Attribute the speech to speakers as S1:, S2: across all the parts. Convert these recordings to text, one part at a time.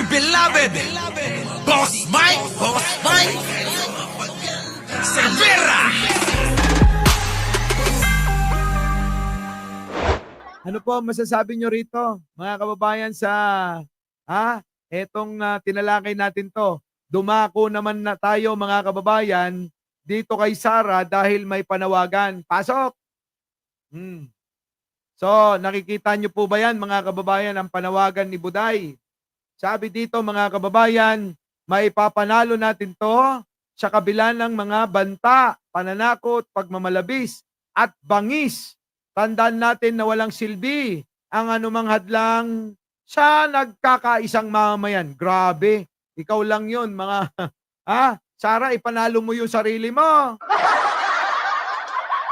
S1: dear beloved, Boss Mike, Cervera.
S2: Ano po ang masasabi nyo rito, mga kababayan, sa etong tinalakay natin to? Dumako naman na tayo, mga kababayan, dito kay Sara dahil may panawagan. Pasok! Hmm. So, nakikita nyo po ba yan, mga kababayan, ang panawagan ni Buday? Sabi dito, mga kababayan, maipapanalo natin to sa kabila ng mga banta, pananakot, pagmamalabis, at bangis. Tandaan natin na walang silbi ang anumang hadlang sa nagkakaisang mamayan. Grabe, ikaw lang yun, mga... Sara, ipanalo mo yung sarili mo.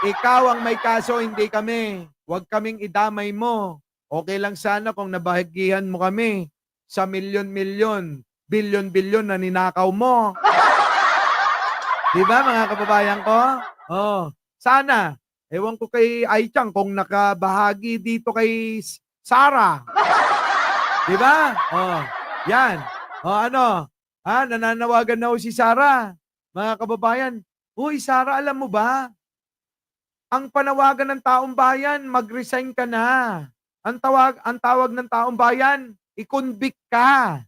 S2: Ikaw ang may kaso, hindi kami. Huwag kaming idamay mo. Okay lang sana kung nabahagihan mo kami sa milyon-milyon, bilyon-bilyon na ninakaw mo. Di ba, mga kababayan ko? Oh, sana. Ewan ko kay Aichang kung nakabahagi dito kay Sara. Di ba? Oh, yan. Oh, ano? Nananawagan na ho si Sara. Mga kababayan, uy, Sara, alam mo ba? Ang panawagan ng taong bayan, mag-resign ka na. Ang tawag ng taong bayan, i-convict ka.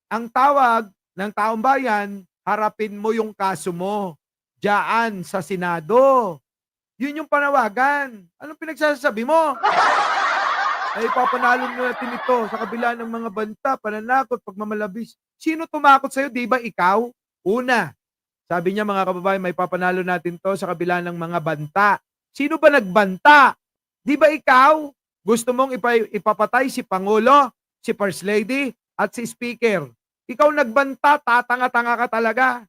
S2: Ang tawag ng taong bayan, harapin mo yung kaso mo diyan sa Senado. Yun yung panawagan. Anong pinagsasabi mo? Ay, papanalo natin ito sa kabila ng mga banta, pananakot, pagmamalabis. Sino tumakot sa'yo? Di ba ikaw? Una, sabi niya, mga kababayan, may papanalo natin to sa kabila ng mga banta. Sino ba nagbanta? Di ba ikaw? Gusto mong ipapatay si Pangulo, si First Lady, at si Speaker. Ikaw nagbanta, tatanga-tanga ka talaga.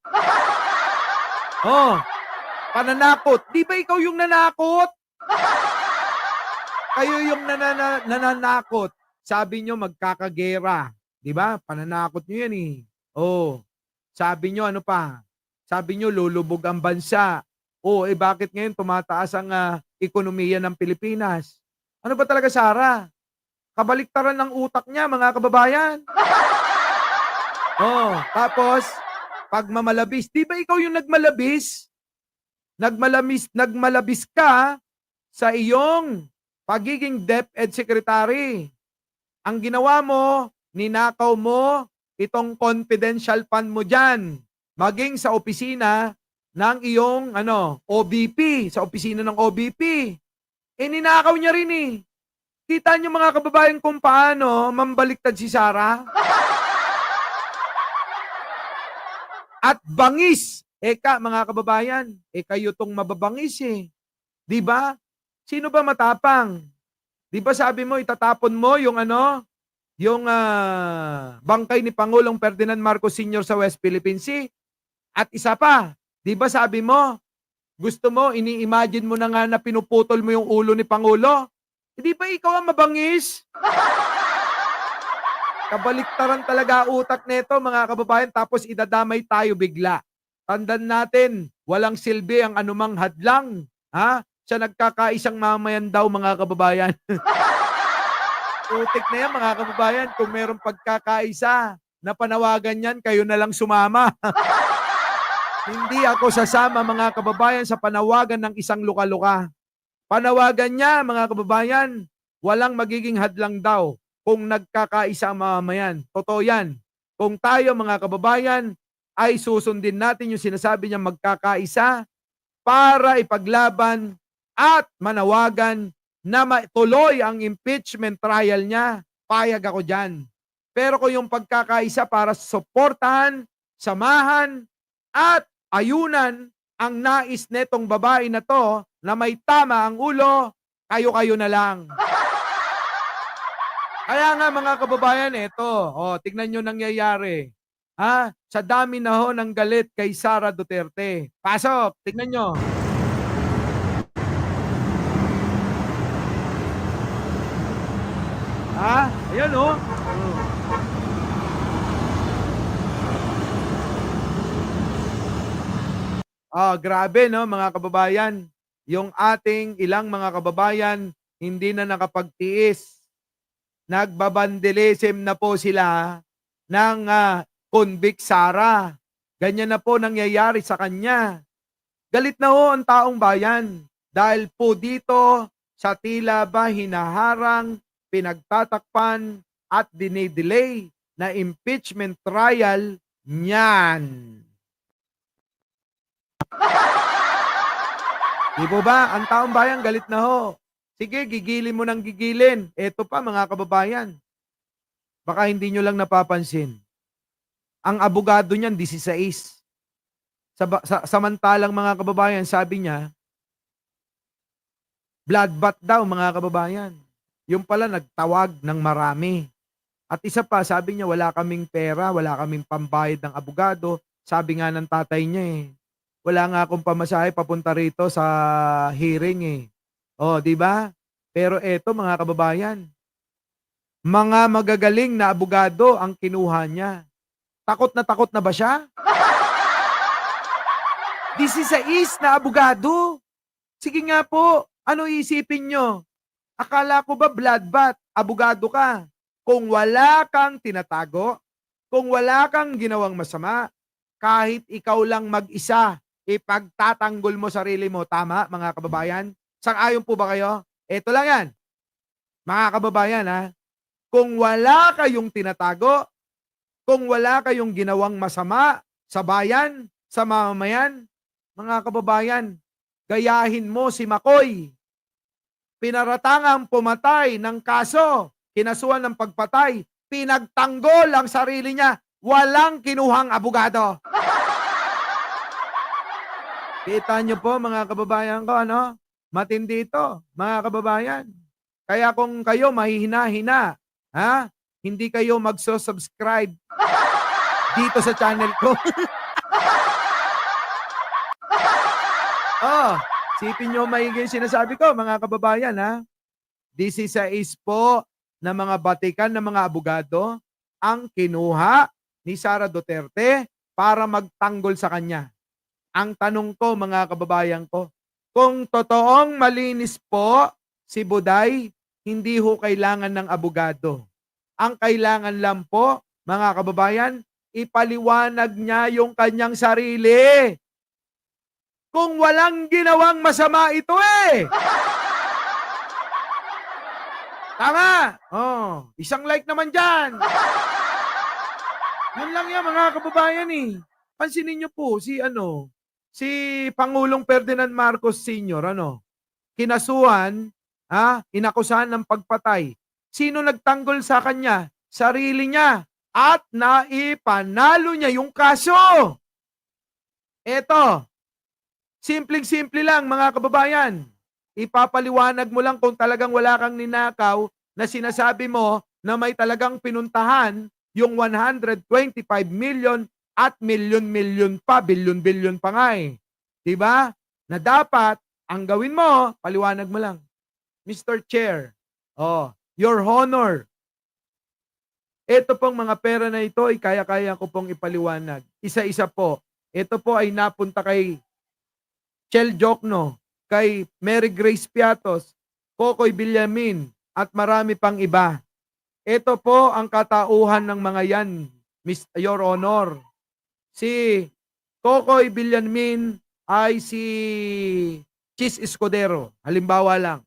S2: Oh, pananakot. Di ba ikaw yung nanakot? Kayo yung nananakot. Sabi nyo magkakagera. Di ba? Pananakot nyo yan eh. Oh, sabi nyo ano pa? Sabi nyo lulubog ang bansa. Oh, bakit ngayon tumataas ang ekonomiya ng Pilipinas? Ano ba talaga, Sara? Kabaliktaran ng utak niya, mga kababayan. Oh, tapos, pagmamalabis. Di ba ikaw yung nagmalabis? Nagmalabis ka sa iyong pagiging DepEd Secretary. Ang ginawa mo, ninakaw mo itong confidential fund mo dyan. Maging sa opisina ng iyong OBP, sa opisina ng OBP. Ninakaw niya rin eh. Kita niyo, mga kababayan, kung paano mambaliktad si Sara? At bangis. Mga kababayan, kayo tong mababangis eh. Di ba? Sino ba matapang? Di ba sabi mo, itatapon mo yung bangkay ni Pangulong Ferdinand Marcos Sr. sa West Philippine Sea? At isa pa, di ba sabi mo, gusto mo, ini-imagine mo na nga na pinuputol mo yung ulo ni Pangulo? Di ba ikaw ang mabangis? Kabaliktaran talaga utak nito, mga kababayan, tapos idadamay tayo bigla. Tandaan natin, walang silbi ang anumang hadlang. Sa nagkakaisang mamayan daw, mga kababayan. Utik na yan, mga kababayan. Kung mayroong pagkakaisa na panawagan yan, kayo na lang sumama. Hindi ako sasama, mga kababayan, sa panawagan ng isang luka-luka. Panawagan niya, mga kababayan, walang magiging hadlang daw kung nagkakaisa ang mamamayan. Totoo yan. Kung tayo, mga kababayan, ay susundin natin yung sinasabi niya magkakaisa para ipaglaban at manawagan na matuloy ang impeachment trial niya, payag ako dyan. Pero kung yung pagkakaisa para suportahan, samahan, at ayunan ang nais netong babae na to na may tama ang ulo, kayo-kayo na lang. Kaya nga, mga kababayan, tignan nyo nangyayari. Sa dami na ho ng galit kay Sara Duterte. Pasok, tignan nyo. Ayan o. Grabe no, mga kababayan. Yung ating ilang mga kababayan hindi na nakapagtiis. Nagbabandelism na po sila ng convict Sara. Ganyan na po nangyayari sa kanya. Galit na ho ang taong bayan dahil po dito sa tila ba hinaharang, pinagtatakpan at dinidelay na impeachment trial niyan. Di po ba? Ang taong bayan galit na ho. Sige, gigilin mo ng gigilin. Eto pa mga kababayan. Baka hindi nyo lang napapansin. Ang abogado niyan, 16. Samantalang mga kababayan, sabi niya, bloodbath daw mga kababayan. Yung pala nagtawag ng marami. At isa pa, sabi niya, wala kaming pera, wala kaming pambayad ng abogado. Sabi nga ng tatay niya wala nga akong pamasahe papunta rito sa hearing Oh, di ba? Pero eto mga kababayan, mga magagaling na abogado ang kinuha niya. Takot na ba siya? 16 na abogado. Sige nga po, ano isipin nyo? Akala ko ba bloodbath, abogado ka? Kung wala kang tinatago, kung wala kang ginawang masama, kahit ikaw lang mag-isa, ipagtatanggol mo sarili mo. Tama, mga kababayan? Sang-ayon po ba kayo? Ito lang yan. Mga kababayan, kung wala kayong tinatago, kung wala kayong ginawang masama sa bayan, sa mamamayan, mga kababayan, gayahin mo si Makoy. Pinaratangang pumatay ng kaso, kinasuhan ng pagpatay, pinagtanggol ang sarili niya, walang kinuhang abogado. Kita niyo po mga kababayan ko, matindi ito, mga kababayan. Kaya kung kayo mahihina-hina, hindi kayo magso-subscribe dito sa channel ko. Sipin nyo maigi sinasabi ko, mga kababayan, 16 po na mga batikan ng mga abogado ang kinuha ni Sara Duterte para magtanggol sa kanya. Ang tanong ko, mga kababayan ko, kung totoong malinis po si Buday, hindi ho kailangan ng abogado. Ang kailangan lang po, mga kababayan, ipaliwanag niya yung kanyang sarili. Kung walang ginawang masama ito Tama. Isang like naman dyan. Yun lang yan mga kababayan Pansinin niyo po si Pangulong Ferdinand Marcos Sr. Kinasuhan, inakusahan ng pagpatay. Sino nagtanggol sa kanya? Sarili niya. At naipanalo niya yung kaso. Eto, simpleng-simple lang mga kababayan. Ipapaliwanag mo lang kung talagang wala kang ninakaw na sinasabi mo na may talagang pinuntahan yung 125 million at milyon-milyon pa, bilyon-bilyon pa nga Diba? Na dapat, ang gawin mo, paliwanag mo lang. Mr. Chair, Your Honor, ito pong mga pera na ito ay kaya-kaya ko pong ipaliwanag. Isa-isa po. Ito po ay napunta kay Chel Jokno, kay Mary Grace Piatos, Kokoy Villamin, at marami pang iba. Ito po ang katauhan ng mga yan, Your Honor. Si Kokoy Villamin ay si Chis Escudero. Halimbawa lang.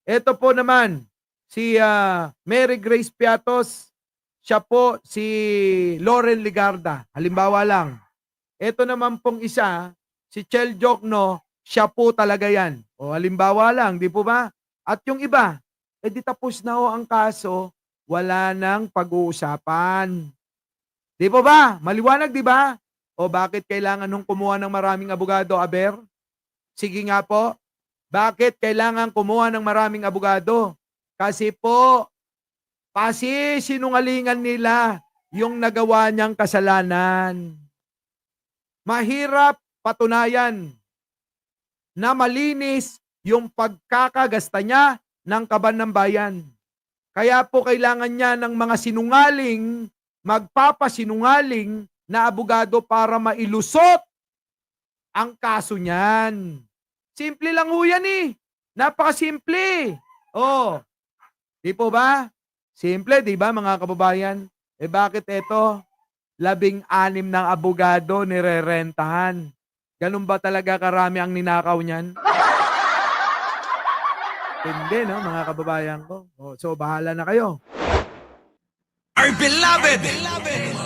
S2: Ito po naman, si Mary Grace Piatos, siya po si Lauren Ligarda. Halimbawa lang. Ito naman pong isa, si Chel Jokno, siya po talaga yan. Halimbawa lang, di po ba? At yung iba, di tapos na ang kaso, wala nang pag-uusapan. Di po ba? Maliwanag, di ba? Bakit kailangan nung kumuha ng maraming abogado, Aber? Sige nga po. Bakit kailangan kumuha ng maraming abogado? Kasi po, sinungalingan nila yung nagawa niyang kasalanan. Mahirap patunayan na malinis yung pagkakagasta niya ng kaban ng bayan. Kaya po kailangan niya ng mga sinungaling, magpapasinungaling na abogado para mailusot ang kaso niyan. Simple lang ho yan Napakasimple. Di po ba? Simple, di ba mga kababayan? Eh bakit ito? 16 ng abogado nirerentahan. Ganun ba talaga karami ang ninakaw niyan? Hindi, no, mga kababayan ko. So, bahala na kayo.
S1: Our beloved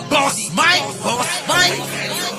S1: Boss Mike, Boss Mike.